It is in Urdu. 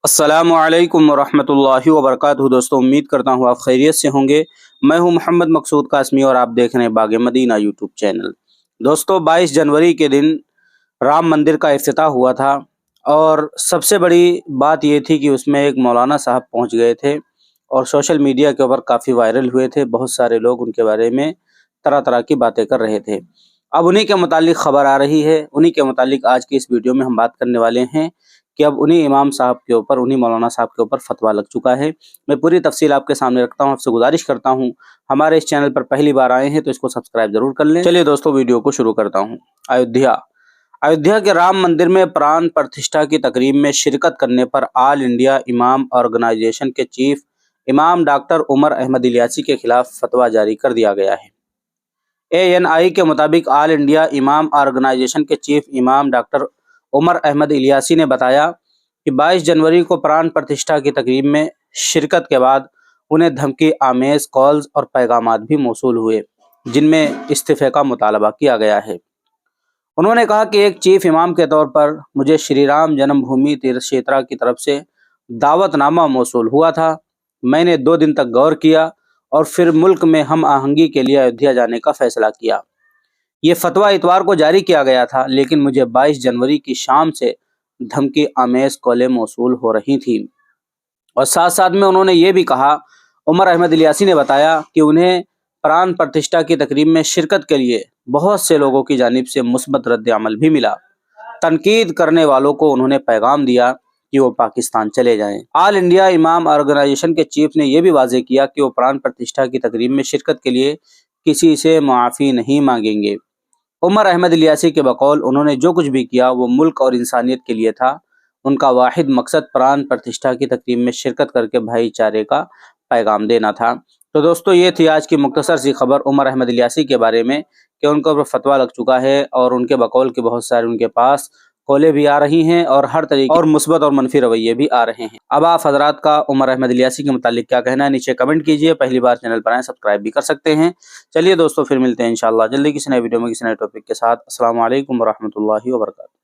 السلام علیکم ورحمۃ اللہ وبرکاتہ دوستوں، امید کرتا ہوں آپ خیریت سے ہوں گے۔ میں ہوں محمد مقصود قاسمی اور آپ دیکھ رہے ہیں باغ مدینہ یوٹیوب چینل۔ دوستوں، 22 جنوری کے دن رام مندر کا افتتاح ہوا تھا، اور سب سے بڑی بات یہ تھی کہ اس میں ایک مولانا صاحب پہنچ گئے تھے اور سوشل میڈیا کے اوپر کافی وائرل ہوئے تھے۔ بہت سارے لوگ ان کے بارے میں طرح طرح کی باتیں کر رہے تھے۔ اب انہی کے متعلق خبر آ رہی ہے، انہی کے متعلق آج کی اس ویڈیو میں ہم بات کرنے والے ہیں کہ اب انہی امام صاحب کے اوپر، انہی مولانا صاحب کے اوپر فتویٰ لگ چکا ہے۔ میں پوری تفصیل آپ کے سامنے رکھتا ہوں۔ آپ سے گزارش کرتا ہوں، ہمارے اس چینل پر پہلی بار آئے ہیں تو اس کو سبسکرائب ضرور کر لیں۔ چلیے دوستوں، ویڈیو کو شروع کرتا ہوں۔ ایودھیا کے رام مندر میں پران پرتشٹھا کی تقریب میں شرکت کرنے پر آل انڈیا امام آرگنائزیشن کے چیف امام ڈاکٹر عمر احمد الیاسی کے خلاف فتویٰ جاری کر دیا گیا ہے۔ ANI کے مطابق آل انڈیا امام آرگنائزیشن کے چیف امام ڈاکٹر عمر احمد الیاسی نے بتایا کہ 22 جنوری کو پران پرتشٹھا کی تقریب میں شرکت کے بعد انہیں دھمکی آمیز کالز اور پیغامات بھی موصول ہوئے، جن میں استعفے کا مطالبہ کیا گیا ہے۔ انہوں نے کہا کہ ایک چیف امام کے طور پر مجھے شری رام جنم بھومی تیرتھ کھیترا کی طرف سے دعوت نامہ موصول ہوا تھا۔ میں نے 2 دن تک غور کیا اور پھر ملک میں ہم آہنگی کے لیے ایودھیا جانے کا فیصلہ کیا۔ یہ فتویٰ اتوار کو جاری کیا گیا تھا، لیکن مجھے 22 جنوری کی شام سے دھمکی آمیز کالیں موصول ہو رہی تھیں۔ اور ساتھ ساتھ میں انہوں نے یہ بھی کہا، عمر احمد الیاسی نے بتایا کہ انہیں پران پرتشٹھا کی تقریب میں شرکت کے لیے بہت سے لوگوں کی جانب سے مثبت رد عمل بھی ملا۔ تنقید کرنے والوں کو انہوں نے پیغام دیا کہ وہ پاکستان چلے جائیں۔ آل انڈیا امام آرگنائزیشن کے چیف نے یہ بھی واضح کیا کہ وہ پران پرتشٹھا کی تقریب میں شرکت کے لیے کسی سے معافی نہیں مانگیں گے۔ عمر احمد الیاسی کے بقول انہوں نے جو کچھ بھی کیا وہ ملک اور انسانیت کے لیے تھا۔ ان کا واحد مقصد پران پرتشٹھا کی تقریب میں شرکت کر کے بھائی چارے کا پیغام دینا تھا۔ تو دوستو، یہ تھی آج کی مختصر سی خبر عمر احمد الیاسی کے بارے میں کہ ان کو فتویٰ لگ چکا ہے، اور ان کے بقول کے بہت سارے ان کے پاس کالیں بھی آ رہی ہیں اور ہر طریقے اور مثبت اور منفی رویے بھی آ رہے ہیں۔ اب آپ حضرات کا عمر احمد الیاسی کے متعلق کیا کہنا ہے، نیچے کمنٹ کیجئے۔ پہلی بار چینل پر آئیں سبسکرائب بھی کر سکتے ہیں۔ چلیے دوستو، پھر ملتے ہیں انشاءاللہ جلدی کسی نئے ویڈیو میں کسی نئے ٹاپک کے ساتھ۔ السلام علیکم ورحمۃ اللہ وبرکاتہ۔